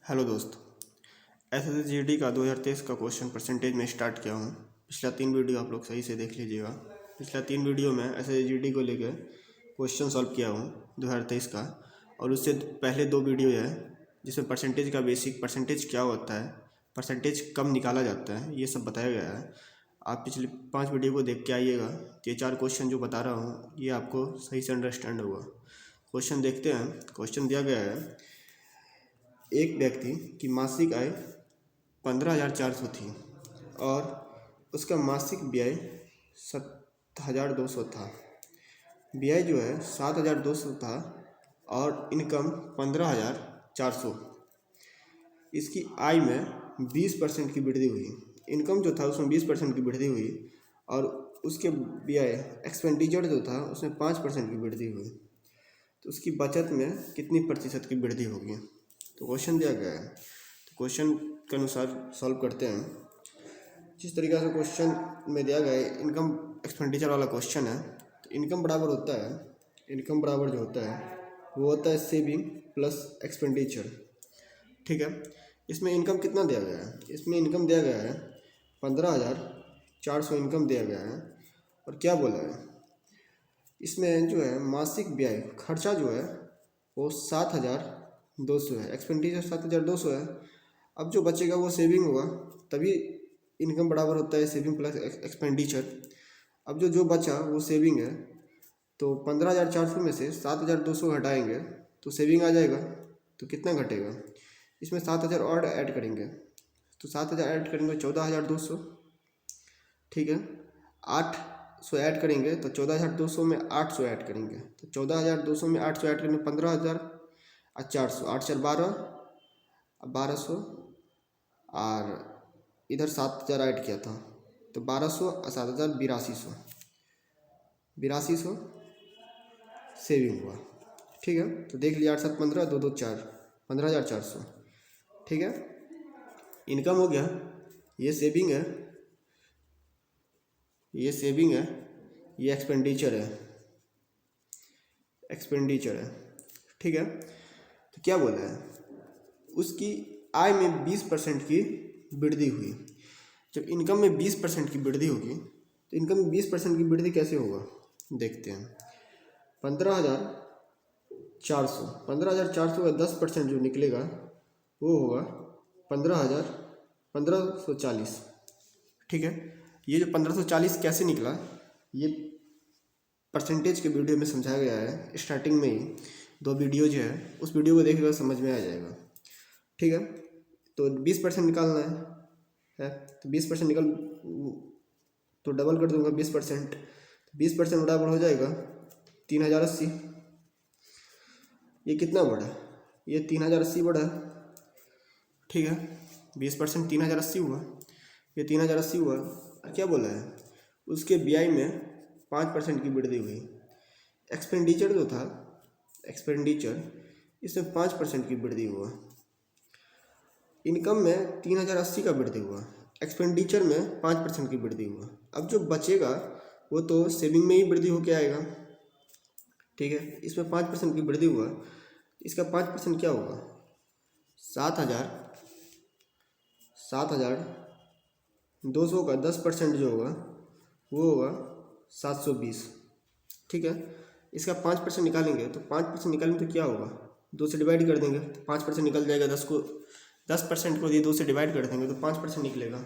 Hello दोस्त, SSGD का 2023 का क्वेश्चन परसेंटेज में स्टार्ट किया हूँ। पिछला 3 वीडियो आप लोग सही से देख लीजिएगा। पिछला 3 वीडियो में एसएसजीडी को लेकर क्वेश्चन सॉल्व किया हूँ 2023 का, और उससे पहले 2 वीडियो है जिसमें परसेंटेज का बेसिक, परसेंटेज क्या होता है, परसेंटेज कब निकाला जाता है, ये सब बताया गया है। आप पिछले 5 वीडियो को देख के आइएगा। ये 4 क्वेश्चन जो बता रहा हूँ ये आपको सही से अंडरस्टैंड होगा। क्वेश्चन देखते हैं। क्वेश्चन दिया गया है, एक व्यक्ति की मासिक आय 15,400 थी और उसका मासिक व्यय 7,200 था। व्यय जो है 7,200 था और इनकम 15,400। इसकी आय में 20% की वृद्धि हुई। इनकम जो था उसमें 20% की वृद्धि हुई और उसके व्यय एक्सपेंडिचर जो था उसमें 5% की वृद्धि हुई। तो उसकी बचत में कितनी प्रतिशत की वृद्धि होगी? तो क्वेश्चन दिया गया है, तो क्वेश्चन के अनुसार सॉल्व करते हैं। जिस तरीक़े से क्वेश्चन में दिया गया है, इनकम एक्सपेंडिचर वाला क्वेश्चन है। तो इनकम बराबर होता है, इनकम बराबर जो होता है वो होता है सेविंग प्लस एक्सपेंडिचर। ठीक है, इसमें इनकम कितना दिया गया है? इसमें इनकम दिया गया है 15,400 इनकम दिया गया है। और क्या बोला है इसमें जो है मासिक व्यय, खर्चा जो है वो 7,200 है, एक्सपेंडिचर 7,200 है। अब जो बचेगा वो सेविंग होगा, तभी इनकम बराबर होता है सेविंग प्लस एक्सपेंडिचर। अब जो बचा वो सेविंग है, तो 15,400 में से 7,200 घटाएंगे तो सेविंग आ जाएगा। तो कितना घटेगा? इसमें 7,000 और ऐड करेंगे, तो 7,000 ऐड करेंगे 14,200। ठीक है, 800 ऐड करेंगे तो 14,200 में 800 ऐड करेंगे, तो 14,200 में 800 ऐड करेंगे 15,400, 8 4 12, 1200 और इधर 7,000 ऐड किया था तो 1200 और 7,000 8200 सेविंग हुआ। ठीक है, तो देख लिया 8 7 15, 2 2 4, 15,400। ठीक है, इनकम हो गया, ये सेविंग है, ये सेविंग है, ये एक्सपेंडिचर है, एक्सपेंडिचर है। ठीक है, तो क्या बोला है? उसकी आय में 20% की वृद्धि हुई। जब इनकम में 20% की वृद्धि होगी तो इनकम में 20% की वृद्धि कैसे होगा देखते हैं। 15,400, 15,400 का 10% जो निकलेगा वो होगा 15,140। ठीक है, ये जो 1540 कैसे निकला, ये परसेंटेज के वीडियो में समझाया गया है स्टार्टिंग में ही। 2 वीडियो जो है उस वीडियो को देखिएगा, समझ में आ जाएगा। ठीक है, तो 20% निकालना है तो 20% निकल तो डबल कर दूंगा 20%, 20% बराबर हो जाएगा 3,080। ये कितना बढ़ा? ये 3,080 बढ़ा। ठीक है, 20% 3,080 हुआ, ये 3,080 हुआ। और क्या बोला है? उसके व्यय में 5% की वृद्धि हुई। एक्सपेंडिचर जो था, एक्सपेंडिचर, इसमें 5% की वृद्धि हुआ। इनकम में 3,080 का वृद्धि हुआ, एक्सपेंडिचर में 5% की वृद्धि हुआ। अब जो बचेगा वो तो सेविंग में ही वृद्धि होकर आएगा। ठीक है, इसमें 5% की वृद्धि हुआ, इसका 5% क्या होगा? 7,200 का 10% जो होगा वो होगा 720। ठीक है, इसका 5% निकालेंगे तो 5% निकालेंगे तो क्या होगा? 2 से डिवाइड कर देंगे तो 5% निकल जाएगा। 10% को ये 2 से डिवाइड कर देंगे तो 5% निकलेगा।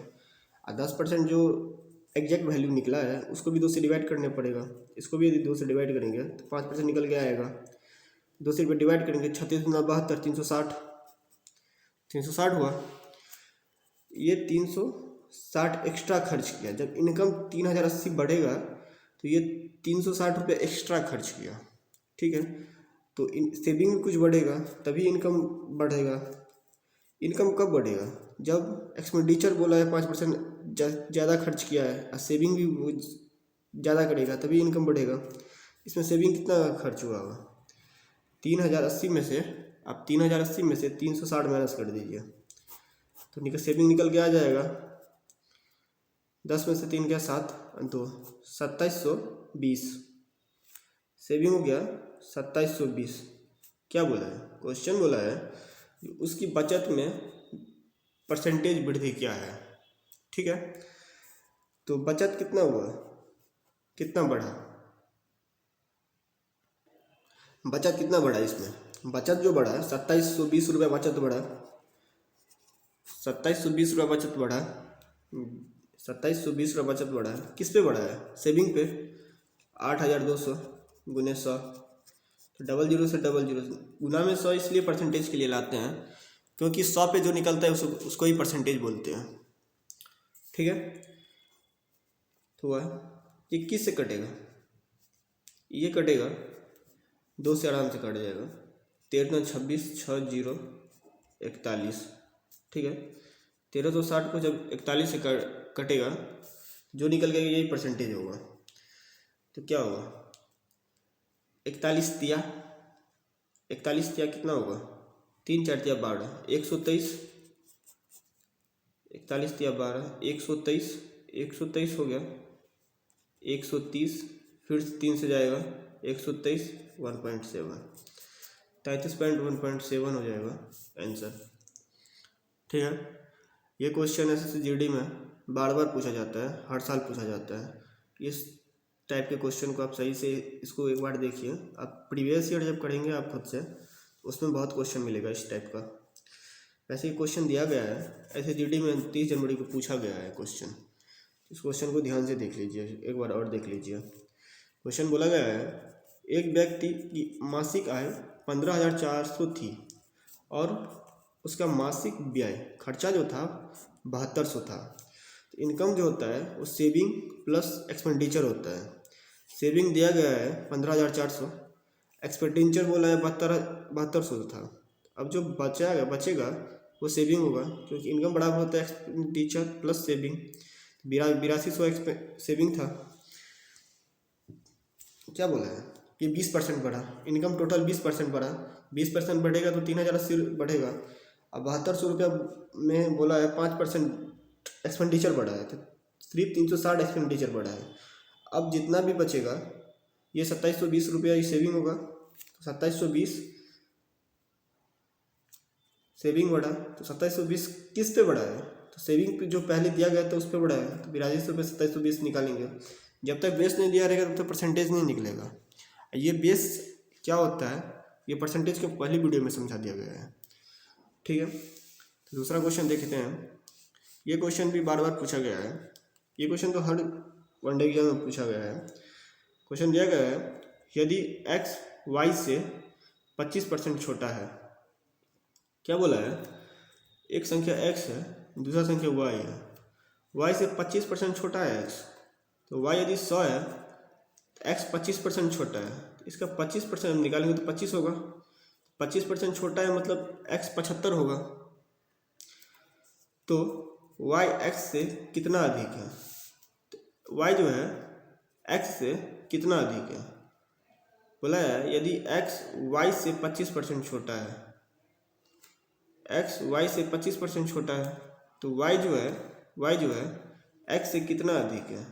और 10% जो एग्जैक्ट वैल्यू निकला है उसको भी 2 से डिवाइड करना पड़ेगा। इसको भी यदि 2 से डिवाइड करेंगे तो 5% निकल के आएगा। 2 से डिवाइड करेंगे 36 गुना 72, 360, 360 हुआ। ये 360 एक्स्ट्रा खर्च किया। जब इनकम 3,080 बढ़ेगा तो ये 360 रुपये एक्स्ट्रा खर्च किया। ठीक है, तो सेविंग में कुछ बढ़ेगा तभी इनकम बढ़ेगा। इनकम कब बढ़ेगा? जब एक्सपेंडिचर बोला है 5% ज़्यादा खर्च किया है और सेविंग भी वो ज़्यादा करेगा तभी इनकम बढ़ेगा। इसमें सेविंग कितना खर्च हुआ होगा? 3,080 में से, आप 3,080 में से 360 माइनस कर दीजिए तो सेविंग निकल के आ जाएगा। 10 में से 3 क्या 7, तो 2,720 सेविंग हो गया 2,720। क्या बोला है? क्वेश्चन बोला है उसकी बचत में परसेंटेज वृद्धि क्या है। ठीक है, तो बचत कितना हुआ, कितना बढ़ा, बचत कितना बढ़ा इसमें, बचत जो बढ़ा 2720 रुपये बचत बढ़ा, 2720 रुपये बचत बढ़ा, 2720 रुपये बचत बढ़ा है। किस पे बढ़ा है, सेविंग पे। 8200 गुने 100, तो 00 से 00 गुना में 100 इसलिए परसेंटेज के लिए लाते हैं क्योंकि 100 पे जो निकलता है उसको ही परसेंटेज बोलते हैं। ठीक है, तो वह 21 से कटेगा, ये कटेगा 2 से आराम से कट जाएगा। 13 26 6 0 41। ठीक है, 1360 को जब 41 से कटेगा जो निकल गया यही परसेंटेज होगा। तो क्या होगा, 41 तिया, 41 तिया कितना होगा, 3 4 तिया 12, 123, 41 तिया 12, 123, 123 हो गया, 130, फिर 3 से जाएगा 123, 1.7, 33.1.7 हो जाएगा आंसर। ठीक है, ये क्वेश्चन SSC में बार बार पूछा जाता है, हर साल पूछा जाता है। इस टाइप के क्वेश्चन को आप सही से इसको एक बार देखिए, आप प्रीवियस ईयर जब करेंगे आप खुद से उसमें बहुत क्वेश्चन मिलेगा इस टाइप का। वैसे ही क्वेश्चन दिया गया है SSC में 30 जनवरी को पूछा गया है क्वेश्चन। इस क्वेश्चन को ध्यान से देख लीजिए, एक बार और देख लीजिए। क्वेश्चन बोला गया है, एक व्यक्ति की मासिक आय 15,400 थी और उसका मासिक व्यय खर्चा जो था 7200 था। तो इनकम जो होता है वो सेविंग प्लस एक्सपेंडिचर होता है। सेविंग दिया गया है 15,400, एक्सपेंडिचर बोला है 7200 था। अब जो बचेगा वो सेविंग होगा क्योंकि इनकम बराबर होता है एक्सपेंडिचर प्लस सेविंग। 8200 सेविंग था, क्या बोला है कि 20% बढ़ा, इनकम टोटल 20% बढ़ा, 20% बढ़ेगा तो 3080 बढ़ेगा। अब 7200 रुपया में बोला है 5% एक्सपेंडिचर बढ़ा है तो सिर्फ 360 एक्सपेंडिचर बढ़ा है। अब जितना भी बचेगा ये 2720 रुपया ही सेविंग होगा। तो 2720 सेविंग बढ़ा, तो 2720 किस पे बढ़ा है, तो सेविंग पे जो पहले दिया गया था उस पर बढ़ा है। तो 8200 पे 2720 निकालेंगे। जब तक बेस नहीं दिया रहेगा तब तक परसेंटेज नहीं निकलेगा। ये बेस क्या होता है ये परसेंटेज को पहली वीडियो में समझा दिया गया है। ठीक है, तो दूसरा क्वेश्चन देखते हैं। ये क्वेश्चन भी बार बार पूछा गया है, ये क्वेश्चन तो हर वनडे एग्जाम में पूछा गया है। क्वेश्चन दिया गया है, यदि x y से 25% छोटा है। क्या बोला है, एक संख्या x है दूसरा संख्या y है, y से 25% छोटा है x, तो y यदि 100 है x 25% छोटा है, तो इसका 25% निकालेंगे तो 25 होगा। 25% छोटा है मतलब x 75 होगा। तो y x से कितना अधिक है, तो y जो है x से कितना अधिक है, बोला है यदि x y से 25% छोटा है, x y से 25% छोटा है तो y जो है x से कितना अधिक है,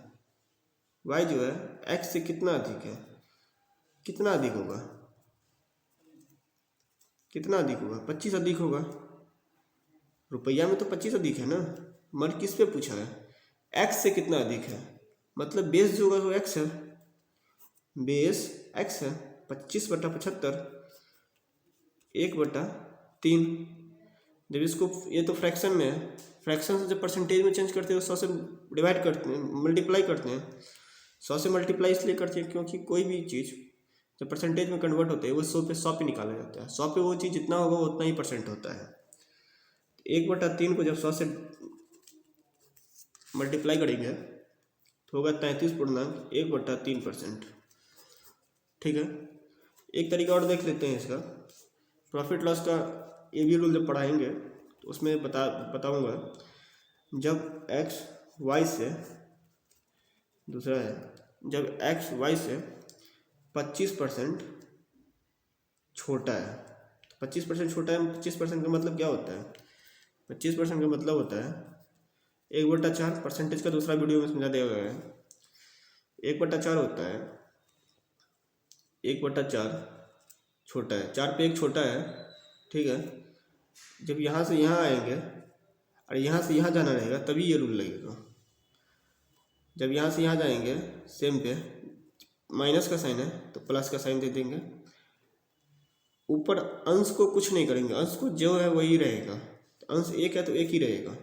y जो है x से कितना अधिक है, कितना अधिक होगा, कितना अधिक होगा, 25 अधिक होगा। रुपया में तो 25 अधिक है ना, मगर किस पे पूछा है, x से कितना अधिक है, मतलब बेस जो होगा वो x है, बेस x है। 25/75 1/3। जब इसको ये तो फ्रैक्शन में है, फ्रैक्शन से जब परसेंटेज में चेंज करते हैं तो 100 से डिवाइड करते हैं, मल्टीप्लाई करते हैं। 100 से मल्टीप्लाई इसलिए करते हैं क्योंकि कोई भी चीज़ जब परसेंटेज में कन्वर्ट होते हैं वो 100 पे निकाला जाता है। 100 पे वो चीज़ जितना होगा वो उतना ही परसेंट होता है। 1/3 को जब 100 से मल्टीप्लाई करेंगे तो होगा 33.1/3%। ठीक है, एक तरीका और देख लेते हैं इसका। प्रॉफिट लॉस का ये भी रूल जब पढ़ाएंगे तो उसमें बताऊंगा। जब x y से दूसरा है, जब x y से 25% छोटा है, 25% छोटा है, 25% का मतलब क्या होता है, 25% का मतलब होता है 1/4। परसेंटेज का दूसरा वीडियो में समझा दिया गया है। 1/4 होता है, 1/4 छोटा है, 4 पे 1 छोटा है। ठीक है, जब यहाँ से यहाँ आएंगे और यहाँ से यहाँ जाना रहेगा तभी ये रूल लगेगा। जब यहाँ से यहाँ जाएंगे सेम पे माइनस का साइन है तो प्लस का साइन दे देंगे। ऊपर अंश को कुछ नहीं करेंगे, अंश को जो है वही रहेगा। तो अंश एक है तो एक ही रहेगा।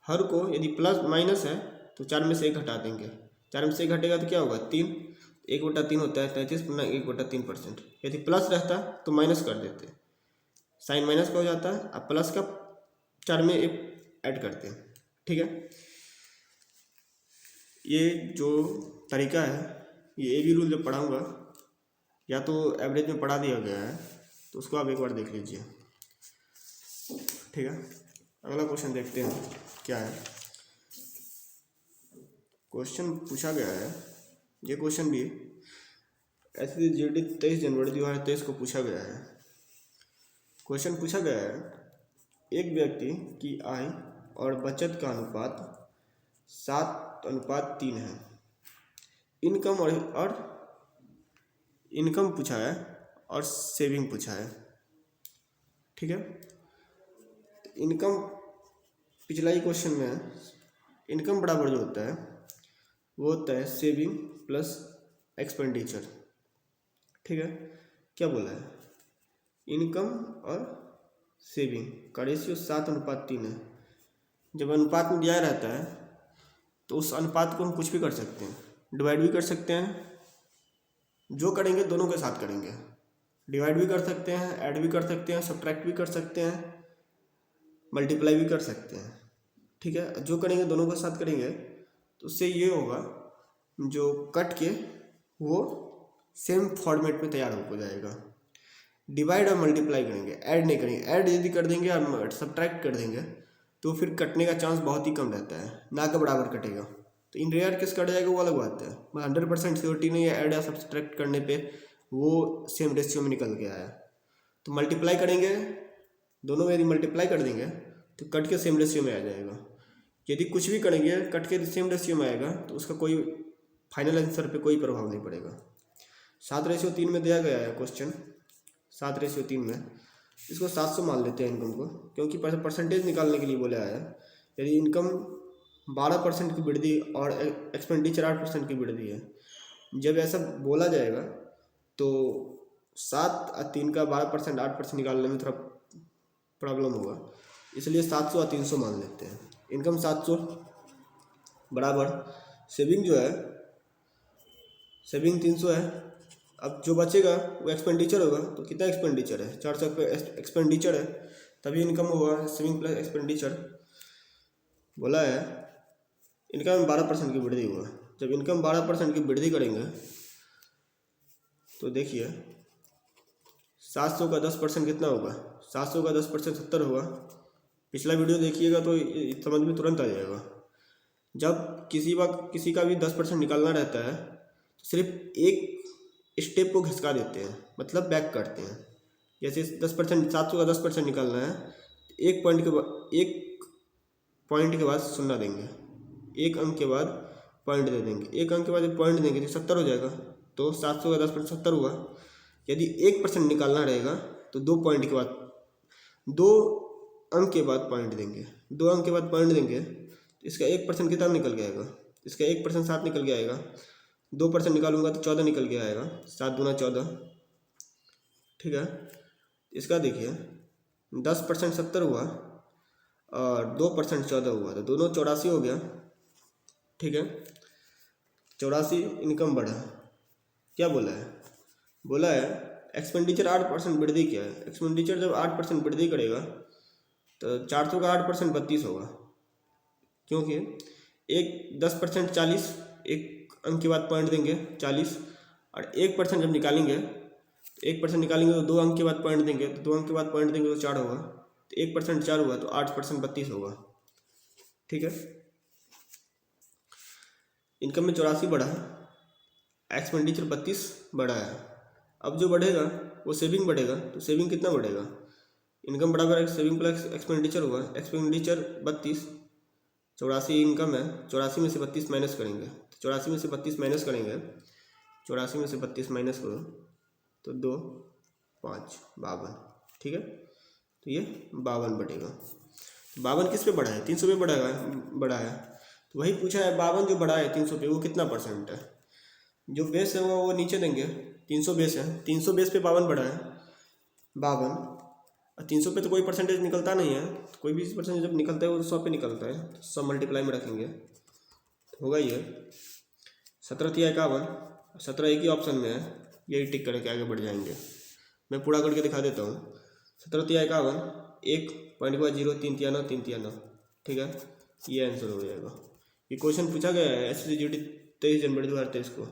हर को यदि प्लस माइनस है तो 4 में से 1 घटा देंगे। 4 में से 1 घटेगा तो क्या होगा 3, 1/3 होता है 33 गुना 1/3%। यदि प्लस रहता तो माइनस कर देते, साइन माइनस का हो जाता है। अब प्लस का 4 में 1 ऐड करते हैं। ठीक है, ये जो तरीका है ये ए बी रूल जब पढ़ाऊँगा या तो एवरेज में पढ़ा दिया गया है तो उसको आप एक बार देख लीजिए। ठीक है, अगला क्वेश्चन देखते हैं क्या है। क्वेश्चन पूछा गया है, ये क्वेश्चन भी ऐसे जीडी 23 जनवरी 2023 को पूछा गया है। क्वेश्चन पूछा गया है, एक व्यक्ति की आय और बचत का अनुपात 7:3 है। इनकम और इनकम पूछा है और सेविंग पूछा है। ठीक है, तो इनकम पिछला ही क्वेश्चन में है, इनकम बराबर जो होता है वो होता है सेविंग प्लस एक्सपेंडिचर। ठीक है, क्या बोला है, इनकम और सेविंग का रेशियो 7:3 है। जब अनुपात में दिया रहता है तो उस अनुपात को हम कुछ भी कर सकते हैं, डिवाइड भी कर सकते हैं, जो करेंगे दोनों के साथ करेंगे, डिवाइड भी कर सकते हैं, ऐड भी कर सकते हैं, सब्ट्रैक्ट भी कर सकते हैं, मल्टीप्लाई भी कर सकते हैं। ठीक है, जो करेंगे दोनों के साथ करेंगे तो उससे ये होगा जो कट के वो सेम फॉर्मेट में तैयार हो जाएगा। डिवाइड और मल्टीप्लाई करेंगे, ऐड नहीं करेंगे। ऐड यदि कर देंगे और सब्ट्रैक्ट कर देंगे तो फिर कटने का चांस बहुत ही कम रहता है, ना के बराबर कटेगा। तो इन रेयर केस कट जाएगा वो अलग बात है, 100% श्योरिटी नहीं है ऐड या सब्ट्रैक्ट करने पे वो सेम रेशियो में निकल के आया। तो मल्टीप्लाई करेंगे, दोनों में यदि मल्टीप्लाई कर देंगे तो कट के सेम रेशियो में आ जाएगा। यदि कुछ भी करेंगे कट के सेम रेशियो में आएगा तो उसका कोई फाइनल आंसर पे कोई प्रभाव नहीं पड़ेगा। 7:3 में दिया गया है क्वेश्चन, 7:3 में इसको 700 मान लेते हैं इनकम को, क्योंकि परसेंटेज निकालने के लिए बोला है। यदि इनकम 12% की वृद्धि और एक्सपेंडिचर 8% की वृद्धि है, जब ऐसा बोला जाएगा तो 7 और 3 का 12% 8% निकालने में थोड़ा प्रॉब्लम होगा, इसलिए 700 और 300 मान लेते हैं। इनकम 700 बराबर सेविंग जो है, सेविंग 300 है। अब जो बचेगा वो एक्सपेंडिचर होगा, तो कितना एक्सपेंडिचर है, 400 एक्सपेंडिचर है, तभी इनकम होगा सेविंग प्लस एक्सपेंडिचर। बोला है इनकम में 12% की वृद्धि होगा। जब इनकम 12% की वृद्धि करेंगे तो देखिए 700 का 10% कितना होगा, 700 का 10% 70 होगा। पिछला वीडियो देखिएगा तो समझ में तुरंत आ जाएगा। जब किसी का भी 10% निकालना रहता है तो सिर्फ एक स्टेप को घिसका देते हैं, मतलब बैक करते हैं। जैसे 10% 700 का 10% निकालना है, एक पॉइंट के बाद शून्य देंगे, एक अंक के बाद पॉइंट दे देंगे, एक अंक के बाद पॉइंट देंगे तो 70 हो जाएगा। तो 700 का 10% 70 हुआ। यदि 1% निकालना रहेगा तो 2 पॉइंट के बाद 2 अंक के बाद पॉइंट देंगे, 2 अंक के बाद पॉइंट देंगे तो इसका 1% कितना निकल के आएगा, इसका 1% 7 निकल के आएगा। 2% निकालूंगा तो 14 निकल के आएगा, 7 दूना 14। ठीक है, इसका देखिए 10% 70 हुआ और 2% 14 हुआ, तो दोनों 84 हो गया। ठीक है, 84 इनकम बढ़ा। क्या बोला है, बोला है एक्सपेंडिचर 8% वृद्धि किया है। एक्सपेंडिचर जब 8% वृद्धि करेगा तो 400 का 8% 32 होगा, क्योंकि एक 10% 40, एक अंक के बाद पॉइंट देंगे 40, और 1% जब निकालेंगे 1% निकालेंगे तो 2 अंक के बाद पॉइंट देंगे, तो 2 अंक के बाद पॉइंट देंगे तो 4 होगा, तो 1% 4 हुआ, तो 8% 32 होगा। ठीक है, इनकम में 84 बढ़ा है, एक्सपेंडिचर 32 बढ़ा है। अब जो बढ़ेगा वो सेविंग बढ़ेगा, तो सेविंग कितना बढ़ेगा, इनकम बराबर सेविंग प्लस एक्सपेंडिचर होगा। एक्सपेंडिचर 32, 84 इनकम है, 84 में से 32 माइनस करेंगे, तो 84 में से 32 माइनस करेंगे, 84 में से 32 माइनस करो तो 2 5 52। ठीक है, तो ये 52 बटेगा। 52 किस पे बढ़ा है? 300 पे बढ़ा है। तो वही पूछा है, 52 जो बढ़ा है 300 पे वो कितना परसेंट है? जो बेस है वो नीचे देंगे, 300 बेस है, 300 बेस पे 52 बढ़ा है, 52 और 300 पे तो कोई परसेंटेज निकलता नहीं है। तो कोई भी परसेंटेज जब निकलता है वो 100 पे निकलता है, तो 100 मल्टीप्लाई में रखेंगे तो होगा ये 17 × 51, 17 एक ही ऑप्शन में है, यही टिक करके आगे बढ़ जाएंगे। मैं पूरा करके दिखा देता हूँ। 17 × 51, 1 पॉइंट के बाद 0, 3 × 9, 3 × 9, ठीक है, ये आंसर हो जाएगा। ये क्वेश्चन पूछा गया है SSCGD 23 जनवरी 2023 को।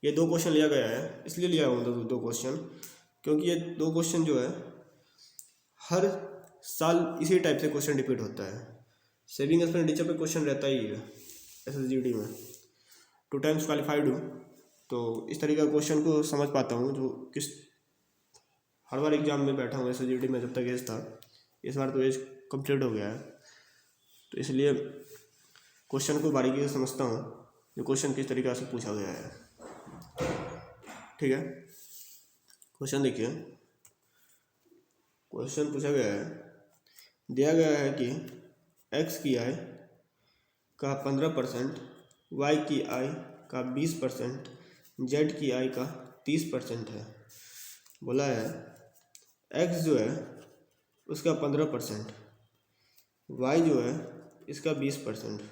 ये 2 क्वेश्चन लिया गया है, इसलिए लिया हूँ दो क्वेश्चन, क्योंकि ये 2 क्वेश्चन जो है हर साल इसी टाइप से क्वेश्चन रिपीट होता है। सेविंग एक्सपेंडिचर पे क्वेश्चन रहता ही है SSCGD में, 2 टाइम्स क्वालिफाइड हूँ, तो इस तरीके का क्वेश्चन को समझ पाता हूँ। जो किस हर बार एग्जाम में बैठा हूँ SSCGD में, जब तक एज था, इस बार तो एज कंप्लीट हो गया है, तो इसलिए क्वेश्चन को बारीकी से समझता हूँ, जो क्वेश्चन किस तरीके से पूछा गया है, ठीक है। क्वेश्चन देखिए, क्वेश्चन पूछा गया है, दिया गया है कि x की आय का 15%, y की आय का 20%, z की आय का 30% है। बोला है x जो है उसका 15%, y जो है इसका 20%,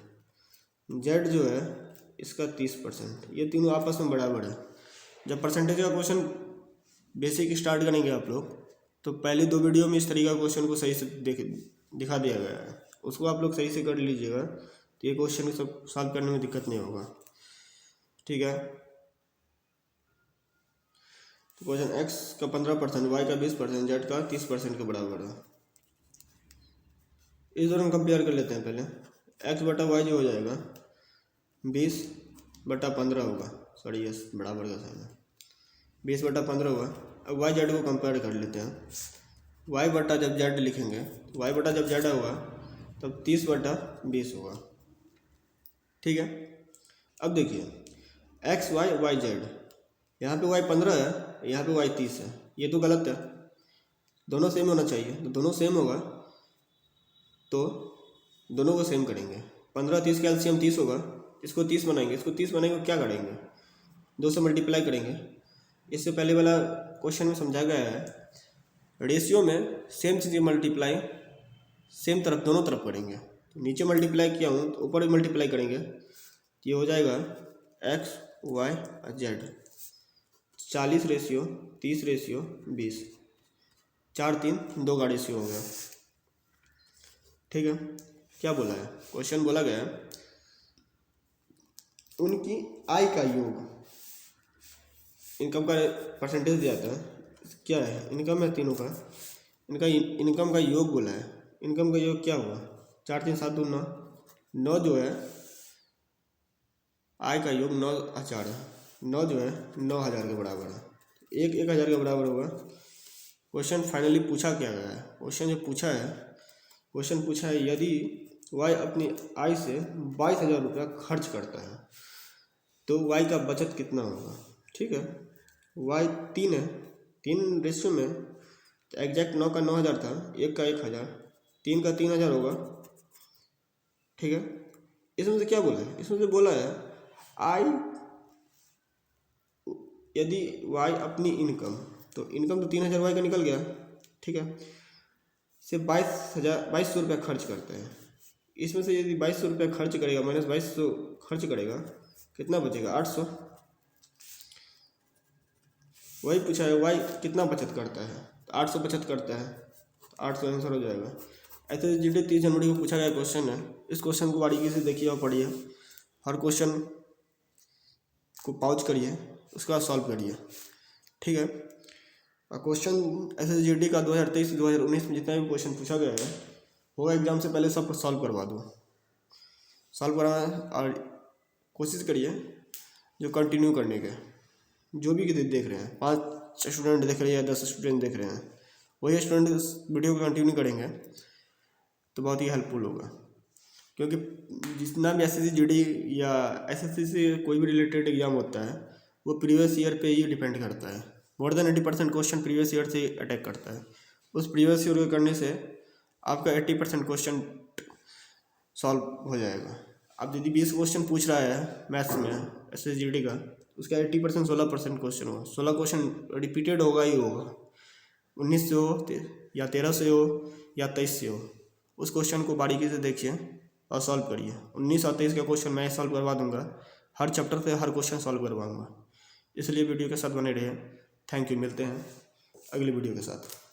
z जो है इसका 30%। ये तीनों आपस में बराबर है। जब परसेंटेज का क्वेश्चन बेसिक स्टार्ट करेंगे आप लोग, तो पहले 2 वीडियो में इस तरीके का क्वेश्चन को सही से दिखा दिया गया है, उसको आप लोग सही से कर लीजिएगा, तो ये क्वेश्चन सब सॉल्व करने में दिक्कत नहीं होगा, ठीक है। तो क्वेश्चन x का 15%, y का 20%, z का 30% के बराबर है। इस दौरान कंपेयर कर लेते हैं। पहले x बटा y जो हो जाएगा 20/15 होगा, सॉरी यस बराबर का साइन है, 20/15 होगा। अब y z को कंपेयर कर लेते हैं। y बटा जब z लिखेंगे, y बटा जब z होगा तब 30/20 होगा, ठीक है। अब देखिए x y y z, यहाँ पे y 15 है, यहाँ पे y 30 है, ये तो गलत है, दोनों सेम होना चाहिए। तो दोनों सेम होगा तो दोनों को सेम करेंगे। 15 30 का एलसीएम 30 होगा, इसको 30 बनाएंगे, इसको 30 बनाएंगे, क्या करेंगे 2 से मल्टीप्लाई करेंगे। इससे पहले वाला क्वेश्चन में समझा गया है, रेशियो में सेम चीज़ें मल्टीप्लाई सेम तरफ दोनों तरफ करेंगे। तो नीचे मल्टीप्लाई किया हूँ तो ऊपर भी मल्टीप्लाई करेंगे, ये हो जाएगा x y z, 40:30:20, 4 3 2 का रेशियो हो गया, ठीक है। क्या बोला है? क्वेश्चन बोला गया है उनकी आय का योग, इनकम का परसेंटेज दिया था, क्या है इनकम है तीनों का, इनका इनकम का योग बोला है। इनकम का योग क्या हुआ? 4 3 7 2 9, 9 जो है आय का योग 9,000 है, 9 जो है 9,000 के बराबर है, 1,000 के बराबर होगा। क्वेश्चन फाइनली पूछा क्या गया है? क्वेश्चन जो पूछा है, क्वेश्चन पूछा है यदि y अपनी आय से 22,000 रुपया खर्च करता है तो y का बचत कितना होगा, ठीक है। y 3 है, 3 रेशियो में, तो एग्जैक्ट 9 का 9,000 था, 1 का 1,000, 3 का 3,000 होगा, ठीक है। इसमें से क्या बोला है? इसमें से बोला है आय यदि y अपनी इनकम, तो इनकम तो 3,000 y का निकल गया, ठीक है, से 22,000 रुपया खर्च करते हैं। इसमें से यदि 2200 रुपया खर्च करेगा, माइनस 2200 खर्च करेगा, कितना बचेगा? 800। वही पूछा है y कितना बचत करता है, तो 800 बचत करता है, तो 800 आंसर हो जाएगा। SSCGD 30 जनवरी को पूछा गया क्वेश्चन है। इस क्वेश्चन को बारीकी से देखिए और पढ़िए, हर क्वेश्चन को पॉज करिए, उसके बाद सॉल्व करिए, ठीक है। और क्वेश्चन SSCGD का 2023 से 2019 में जितना भी क्वेश्चन पूछा गया है होगा एग्जाम से पहले सब सॉल्व करवा दो, सॉल्व करवाना, और कोशिश करिए जो कंटिन्यू करने के, जो भी देख रहे हैं, 5 स्टूडेंट देख रहे हैं या 10 स्टूडेंट देख रहे हैं, वही स्टूडेंट इस वीडियो को कंटिन्यू करेंगे तो बहुत ही हेल्पफुल होगा। क्योंकि जितना भी SSCGD या SSC से कोई भी रिलेटेड एग्जाम होता है वो प्रीवियस ईयर पे ही डिपेंड करता है। More than 80% question previous year से अटैक करता है, उस प्रीवियस ईयर को करने से आपका 80% क्वेश्चन सॉल्व हो जाएगा। अब यदि 20 क्वेश्चन पूछ रहा है मैथ्स में SSGD का, उसका 80% 16% क्वेश्चन होगा। 16 क्वेश्चन रिपीटेड होगा ही होगा, 19 से हो या 13 से हो या 23 से हो। उस क्वेश्चन को बारीकी से देखिए और सॉल्व करिए। 19 और 23 का क्वेश्चन मैं सॉल्व करवा दूंगा, हर चैप्टर से हर क्वेश्चन सॉल्व करवाऊंगा। इसलिए वीडियो के साथ बने रहिए। थैंक यू, मिलते हैं अगली वीडियो के साथ।